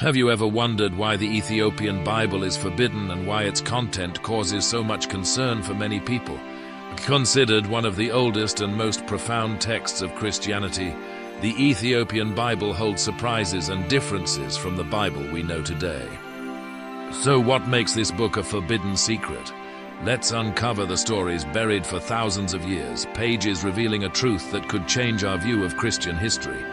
Have you ever wondered why the Ethiopian Bible is forbidden and why its content causes so much concern for many people? Considered one of the oldest and most profound texts of Christianity, the Ethiopian Bible holds surprises and differences from the Bible we know today. So what makes this book a forbidden secret? Let's uncover the stories buried for thousands of years, pages revealing a truth that could change our view of Christian history.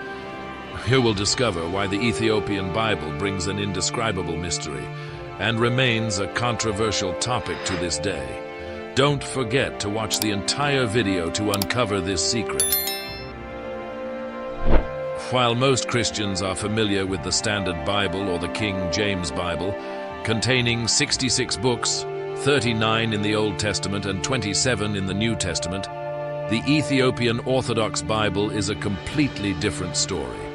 You will discover why the Ethiopian Bible brings an indescribable mystery and remains a controversial topic to this day. Don't forget to watch the entire video to uncover this secret. While most Christians are familiar with the Standard Bible or the King James Bible, containing 66 books, 39 in the Old Testament and 27 in the New Testament, the Ethiopian Orthodox Bible is a completely different story.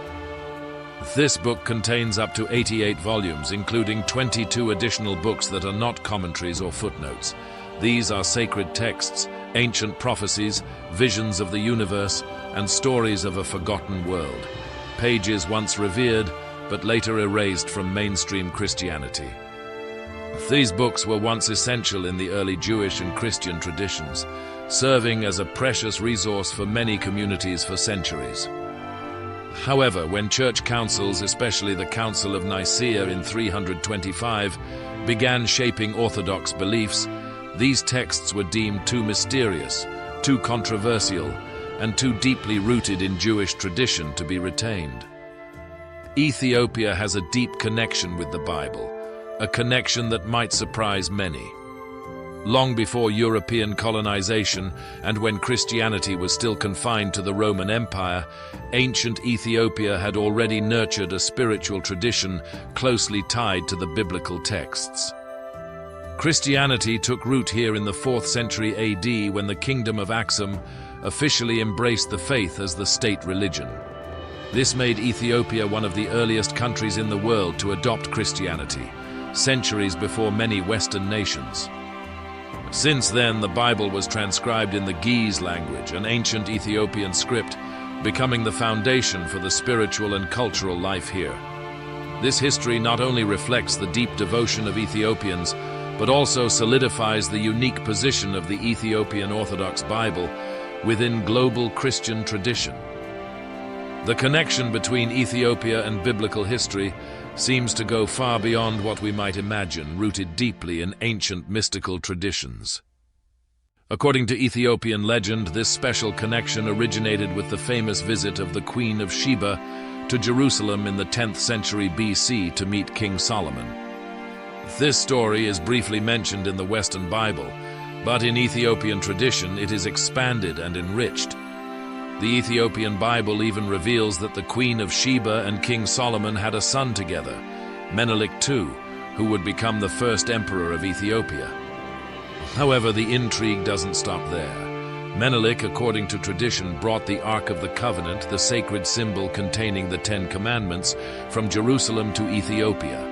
This book contains up to 88 volumes, including 22 additional books that are not commentaries or footnotes. These are sacred texts, ancient prophecies, visions of the universe, and stories of a forgotten world. Pages once revered, but later erased from mainstream Christianity. These books were once essential in the early Jewish and Christian traditions, serving as a precious resource for many communities for centuries. However, when church councils, especially the Council of Nicaea in 325, began shaping Orthodox beliefs, these texts were deemed too mysterious, too controversial, and too deeply rooted in Jewish tradition to be retained. Ethiopia has a deep connection with the Bible, a connection that might surprise many. Long before European colonization and when Christianity was still confined to the Roman Empire, ancient Ethiopia had already nurtured a spiritual tradition closely tied to the biblical texts. Christianity took root here in the 4th century AD when the Kingdom of Aksum officially embraced the faith as the state religion. This made Ethiopia one of the earliest countries in the world to adopt Christianity, centuries before many Western nations. Since then, the Bible was transcribed in the Ge'ez language, an ancient Ethiopian script, becoming the foundation for the spiritual and cultural life here. This history not only reflects the deep devotion of Ethiopians, but also solidifies the unique position of the Ethiopian Orthodox Bible within global Christian tradition. The connection between Ethiopia and biblical history seems to go far beyond what we might imagine, rooted deeply in ancient mystical traditions. According to Ethiopian legend, this special connection originated with the famous visit of the Queen of Sheba to Jerusalem in the 10th century BC to meet King Solomon. This story is briefly mentioned in the Western Bible, but in Ethiopian tradition it is expanded and enriched. The Ethiopian Bible even reveals that the Queen of Sheba and King Solomon had a son together, Menelik II, who would become the first emperor of Ethiopia. However, the intrigue doesn't stop there. Menelik, according to tradition, brought the Ark of the Covenant, the sacred symbol containing the 10 Commandments, from Jerusalem to Ethiopia.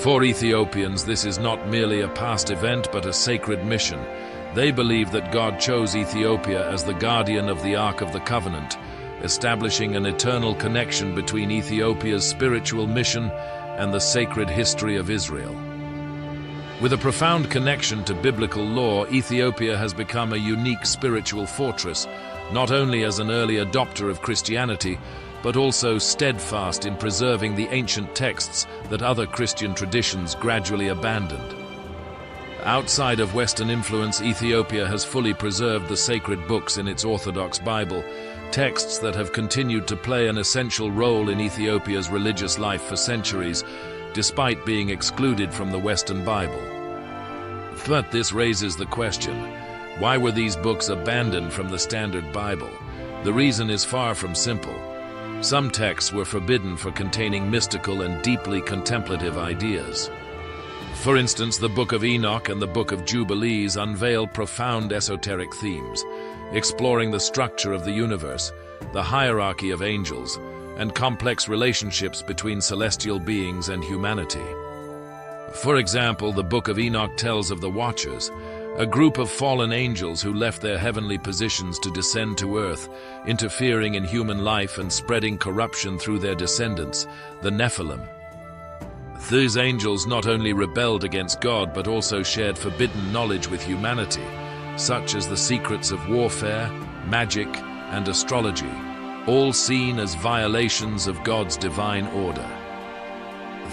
For Ethiopians, this is not merely a past event but a sacred mission. They believe that God chose Ethiopia as the guardian of the Ark of the Covenant, establishing an eternal connection between Ethiopia's spiritual mission and the sacred history of Israel. With a profound connection to biblical law, Ethiopia has become a unique spiritual fortress, not only as an early adopter of Christianity, but also steadfast in preserving the ancient texts that other Christian traditions gradually abandoned. Outside of Western influence, Ethiopia has fully preserved the sacred books in its Orthodox Bible, texts that have continued to play an essential role in Ethiopia's religious life for centuries, despite being excluded from the Western Bible. But this raises the question, why were these books abandoned from the Standard Bible? The reason is far from simple. Some texts were forbidden for containing mystical and deeply contemplative ideas. For instance, the Book of Enoch and the Book of Jubilees unveil profound esoteric themes, exploring the structure of the universe, the hierarchy of angels, and complex relationships between celestial beings and humanity. For example, the Book of Enoch tells of the Watchers, a group of fallen angels who left their heavenly positions to descend to earth, interfering in human life and spreading corruption through their descendants, the Nephilim. These angels not only rebelled against God but also shared forbidden knowledge with humanity, such as the secrets of warfare, magic, and astrology, all seen as violations of God's divine order.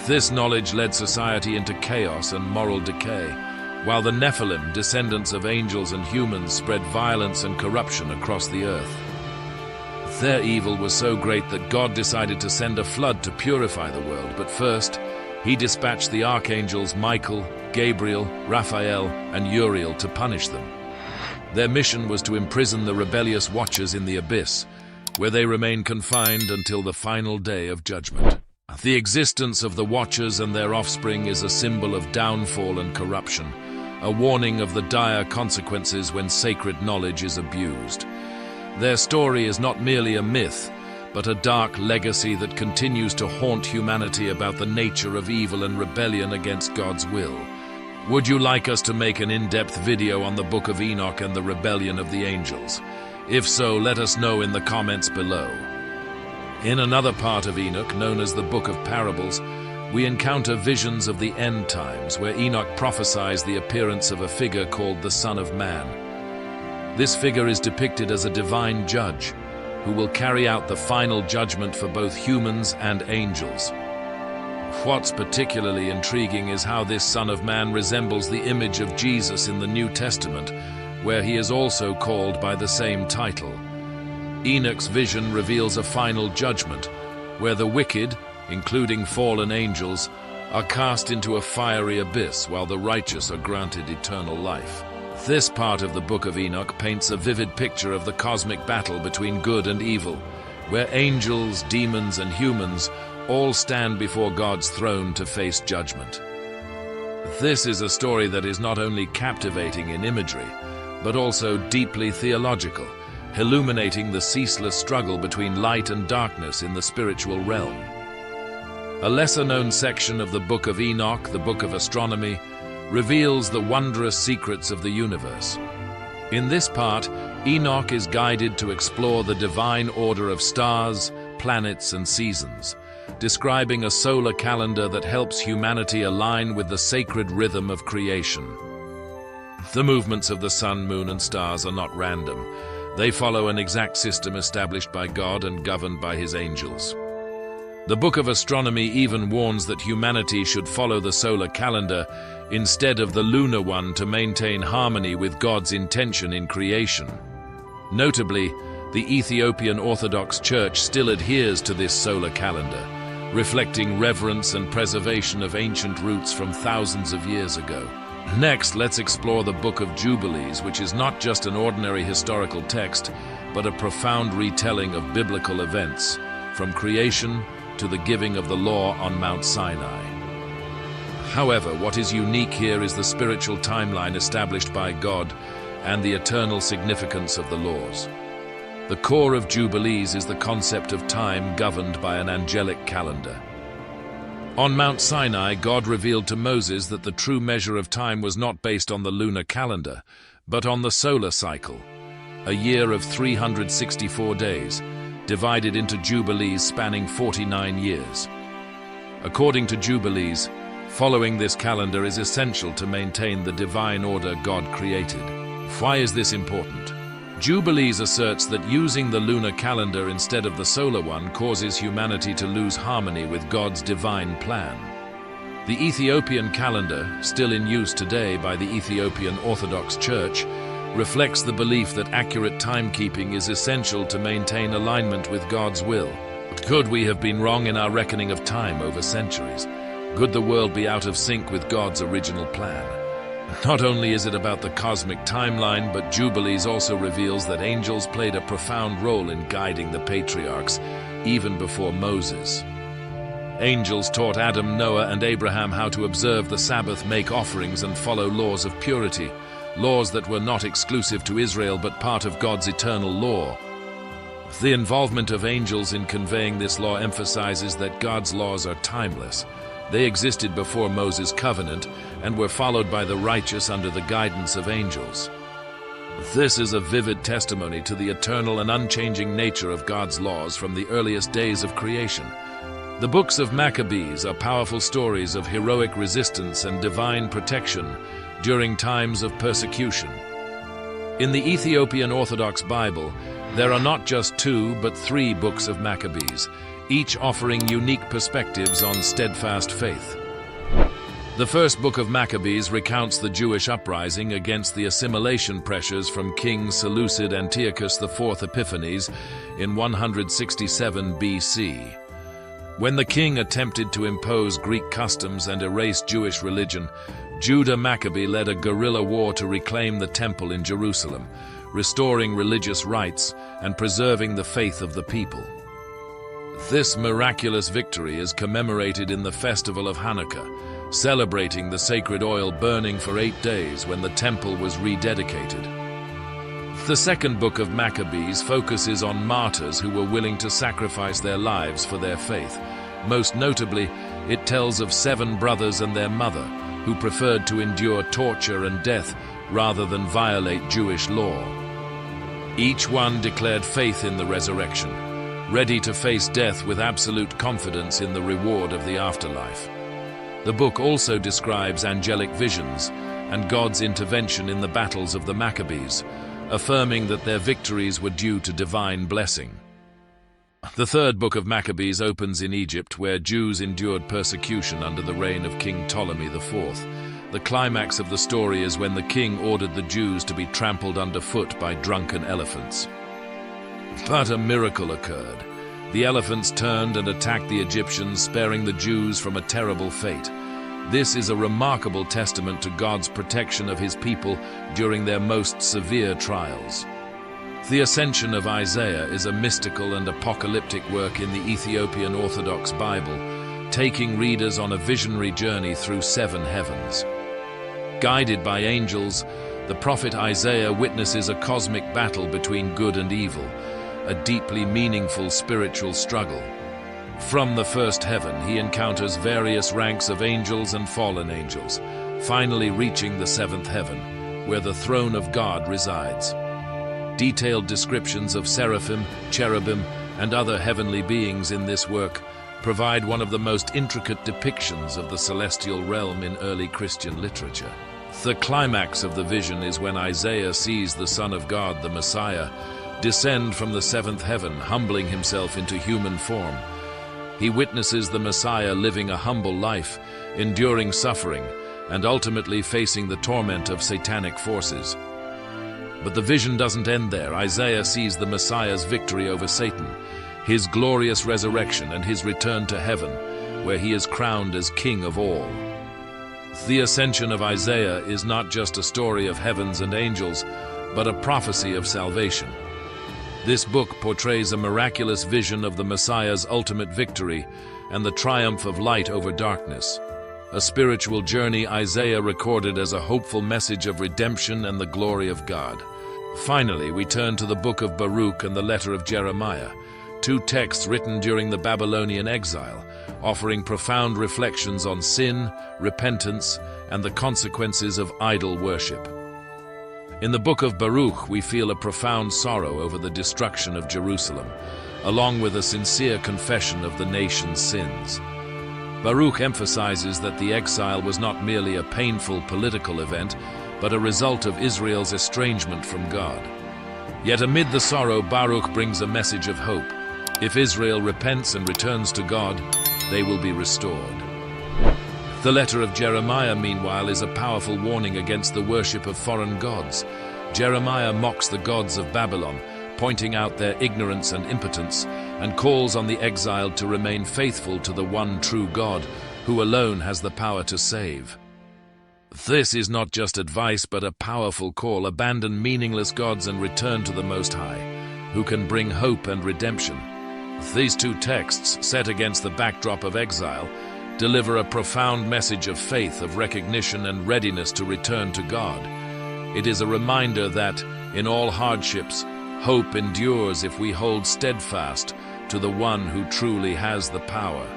This knowledge led society into chaos and moral decay, while the Nephilim, descendants of angels and humans, spread violence and corruption across the earth. Their evil was so great that God decided to send a flood to purify the world, but first, he dispatched the archangels Michael, Gabriel, Raphael, and Uriel to punish them. Their mission was to imprison the rebellious watchers in the abyss, where they remain confined until the final day of judgment. The existence of the watchers and their offspring is a symbol of downfall and corruption, a warning of the dire consequences when sacred knowledge is abused. Their story is not merely a myth, but a dark legacy that continues to haunt humanity about the nature of evil and rebellion against God's will. Would you like us to make an in-depth video on the Book of Enoch and the rebellion of the angels? If so, let us know in the comments below. In another part of Enoch, known as the Book of Parables, we encounter visions of the end times, where Enoch prophesies the appearance of a figure called the Son of Man. This figure is depicted as a divine judge, who will carry out the final judgment for both humans and angels. What's particularly intriguing is how this Son of Man resembles the image of Jesus in the New Testament, where he is also called by the same title. Enoch's vision reveals a final judgment, where the wicked, including fallen angels, are cast into a fiery abyss, while the righteous are granted eternal life. This part of the Book of Enoch paints a vivid picture of the cosmic battle between good and evil, where angels, demons, and humans all stand before God's throne to face judgment. This is a story that is not only captivating in imagery, but also deeply theological, illuminating the ceaseless struggle between light and darkness in the spiritual realm. A lesser-known section of the Book of Enoch, the Book of Astronomy, reveals the wondrous secrets of the universe. In this part, Enoch is guided to explore the divine order of stars, planets, and seasons, describing a solar calendar that helps humanity align with the sacred rhythm of creation. The movements of the sun, moon, and stars are not random. They follow an exact system established by God and governed by his angels. The Book of Astronomy even warns that humanity should follow the solar calendar instead of the lunar one to maintain harmony with God's intention in creation. Notably, the Ethiopian Orthodox Church still adheres to this solar calendar, reflecting reverence and preservation of ancient roots from thousands of years ago. Next, let's explore the Book of Jubilees, which is not just an ordinary historical text, but a profound retelling of biblical events, from creation to the giving of the law on Mount Sinai. However, what is unique here is the spiritual timeline established by God and the eternal significance of the laws. The core of Jubilees is the concept of time governed by an angelic calendar. On Mount Sinai, God revealed to Moses that the true measure of time was not based on the lunar calendar, but on the solar cycle, a year of 364 days, divided into Jubilees spanning 49 years. According to Jubilees, following this calendar is essential to maintain the divine order God created. Why is this important? Jubilees asserts that using the lunar calendar instead of the solar one causes humanity to lose harmony with God's divine plan. The Ethiopian calendar, still in use today by the Ethiopian Orthodox Church, reflects the belief that accurate timekeeping is essential to maintain alignment with God's will. Could we have been wrong in our reckoning of time over centuries? Could the world be out of sync with God's original plan? Not only is it about the cosmic timeline, but Jubilees also reveals that angels played a profound role in guiding the patriarchs, even before Moses. Angels taught Adam, Noah, and Abraham how to observe the Sabbath, make offerings, and follow laws of purity, laws that were not exclusive to Israel but part of God's eternal law. The involvement of angels in conveying this law emphasizes that God's laws are timeless. They existed before Moses' covenant and were followed by the righteous under the guidance of angels. This is a vivid testimony to the eternal and unchanging nature of God's laws from the earliest days of creation. The Books of Maccabees are powerful stories of heroic resistance and divine protection during times of persecution. In the Ethiopian Orthodox Bible, there are not just 2 but 3 books of Maccabees, each offering unique perspectives on steadfast faith. The first book of Maccabees recounts the Jewish uprising against the assimilation pressures from King Seleucid Antiochus IV Epiphanes in 167 BC. When the king attempted to impose Greek customs and erase Jewish religion, Judah Maccabee led a guerrilla war to reclaim the temple in Jerusalem, restoring religious rights and preserving the faith of the people. This miraculous victory is commemorated in the festival of Hanukkah, celebrating the sacred oil burning for 8 days when the temple was rededicated. The second book of Maccabees focuses on martyrs who were willing to sacrifice their lives for their faith. Most notably, it tells of 7 brothers and their mother who preferred to endure torture and death rather than violate Jewish law. Each one declared faith in the resurrection, ready to face death with absolute confidence in the reward of the afterlife. The book also describes angelic visions and God's intervention in the battles of the Maccabees, affirming that their victories were due to divine blessing. The third book of Maccabees opens in Egypt, where Jews endured persecution under the reign of King Ptolemy IV. The climax of the story is when the king ordered the Jews to be trampled underfoot by drunken elephants. But a miracle occurred. The elephants turned and attacked the Egyptians, sparing the Jews from a terrible fate. This is a remarkable testament to God's protection of his people during their most severe trials. The Ascension of Isaiah is a mystical and apocalyptic work in the Ethiopian Orthodox Bible, taking readers on a visionary journey through 7 heavens. Guided by angels, the prophet Isaiah witnesses a cosmic battle between good and evil, a deeply meaningful spiritual struggle. From the first heaven, he encounters various ranks of angels and fallen angels, finally reaching the 7th heaven, where the throne of God resides. Detailed descriptions of seraphim, cherubim, and other heavenly beings in this work provide one of the most intricate depictions of the celestial realm in early Christian literature. The climax of the vision is when Isaiah sees the Son of God, the Messiah, descend from the 7th heaven, humbling himself into human form. He witnesses the Messiah living a humble life, enduring suffering, and ultimately facing the torment of satanic forces. But the vision doesn't end there. Isaiah sees the Messiah's victory over Satan, his glorious resurrection, and his return to heaven, where he is crowned as King of all. The Ascension of Isaiah is not just a story of heavens and angels, but a prophecy of salvation. This book portrays a miraculous vision of the Messiah's ultimate victory and the triumph of light over darkness. A spiritual journey Isaiah recorded as a hopeful message of redemption and the glory of God. Finally, we turn to the book of Baruch and the letter of Jeremiah, 2 texts written during the Babylonian exile, offering profound reflections on sin, repentance, and the consequences of idol worship. In the book of Baruch, we feel a profound sorrow over the destruction of Jerusalem, along with a sincere confession of the nation's sins. Baruch emphasizes that the exile was not merely a painful political event, but a result of Israel's estrangement from God. Yet amid the sorrow, Baruch brings a message of hope. If Israel repents and returns to God, they will be restored. The letter of Jeremiah, meanwhile, is a powerful warning against the worship of foreign gods. Jeremiah mocks the gods of Babylon, pointing out their ignorance and impotence, and calls on the exiled to remain faithful to the one true God, who alone has the power to save. This is not just advice, but a powerful call. Abandon meaningless gods and return to the Most High, who can bring hope and redemption. These 2 texts, set against the backdrop of exile, deliver a profound message of faith, of recognition, and readiness to return to God. It is a reminder that, in all hardships, hope endures if we hold steadfast to the one who truly has the power.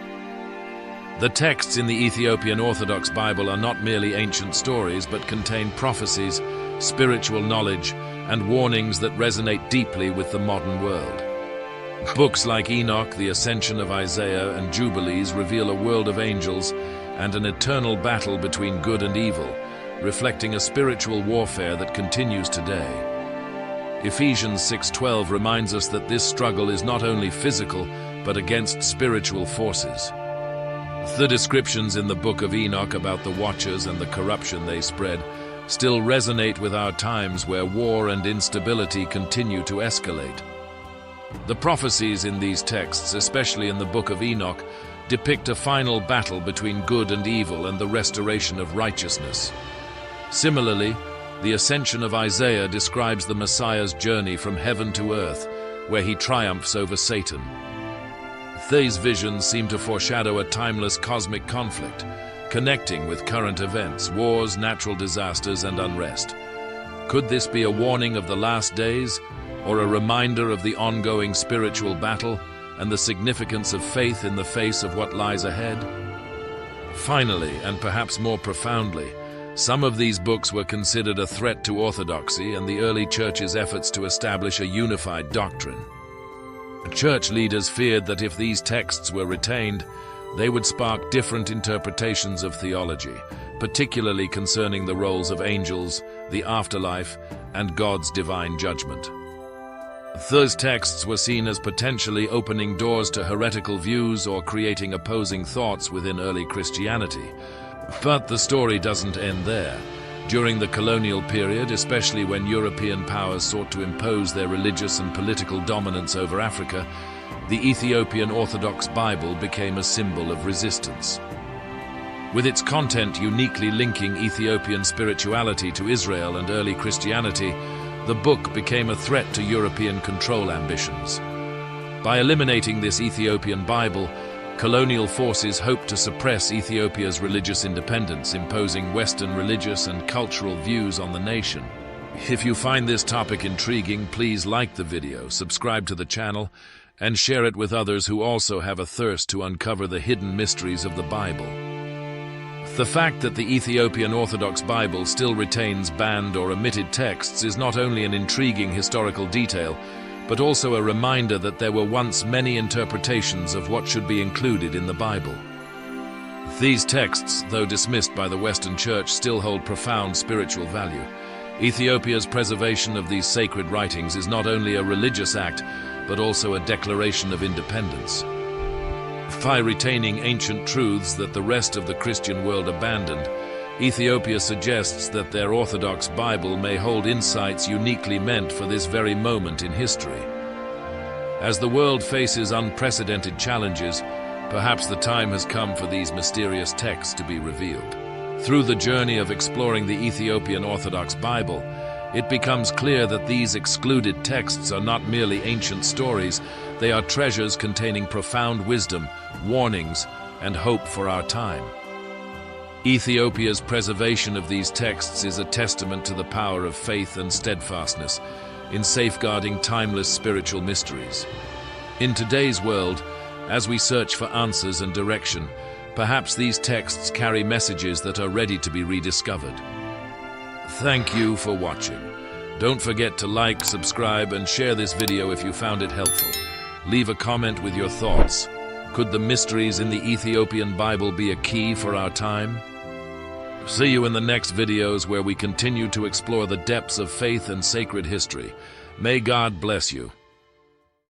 The texts in the Ethiopian Orthodox Bible are not merely ancient stories, but contain prophecies, spiritual knowledge, and warnings that resonate deeply with the modern world. Books like Enoch, the Ascension of Isaiah, and Jubilees reveal a world of angels and an eternal battle between good and evil, reflecting a spiritual warfare that continues today. Ephesians 6:12 reminds us that this struggle is not only physical, but against spiritual forces. The descriptions in the Book of Enoch about the Watchers and the corruption they spread still resonate with our times, where war and instability continue to escalate. The prophecies in these texts, especially in the Book of Enoch, depict a final battle between good and evil and the restoration of righteousness. Similarly, the Ascension of Isaiah describes the Messiah's journey from heaven to earth, where he triumphs over Satan. These visions seem to foreshadow a timeless cosmic conflict, connecting with current events, wars, natural disasters, and unrest. Could this be a warning of the last days, or a reminder of the ongoing spiritual battle and the significance of faith in the face of what lies ahead? Finally, and perhaps more profoundly, some of these books were considered a threat to orthodoxy and the early church's efforts to establish a unified doctrine. Church leaders feared that if these texts were retained, they would spark different interpretations of theology, particularly concerning the roles of angels, the afterlife, and God's divine judgment. Those texts were seen as potentially opening doors to heretical views or creating opposing thoughts within early Christianity. But the story doesn't end there. During the colonial period, especially when European powers sought to impose their religious and political dominance over Africa, the Ethiopian Orthodox Bible became a symbol of resistance. With its content uniquely linking Ethiopian spirituality to Israel and early Christianity, the book became a threat to European control ambitions. By eliminating this Ethiopian Bible, colonial forces hoped to suppress Ethiopia's religious independence, imposing Western religious and cultural views on the nation. If you find this topic intriguing, please like the video, subscribe to the channel, and share it with others who also have a thirst to uncover the hidden mysteries of the Bible. The fact that the Ethiopian Orthodox Bible still retains banned or omitted texts is not only an intriguing historical detail, but also a reminder that there were once many interpretations of what should be included in the Bible. These texts, though dismissed by the Western Church, still hold profound spiritual value. Ethiopia's preservation of these sacred writings is not only a religious act, but also a declaration of independence. By retaining ancient truths that the rest of the Christian world abandoned, Ethiopia suggests that their Orthodox Bible may hold insights uniquely meant for this very moment in history. As the world faces unprecedented challenges, perhaps the time has come for these mysterious texts to be revealed. Through the journey of exploring the Ethiopian Orthodox Bible, it becomes clear that these excluded texts are not merely ancient stories, they are treasures containing profound wisdom, warnings, and hope for our time. Ethiopia's preservation of these texts is a testament to the power of faith and steadfastness in safeguarding timeless spiritual mysteries. In today's world, as we search for answers and direction, perhaps these texts carry messages that are ready to be rediscovered. Thank you for watching. Don't forget to like, subscribe, and share this video if you found it helpful. Leave a comment with your thoughts. Could the mysteries in the Ethiopian Bible be a key for our time? See you in the next videos where we continue to explore the depths of faith and sacred history. May God bless you.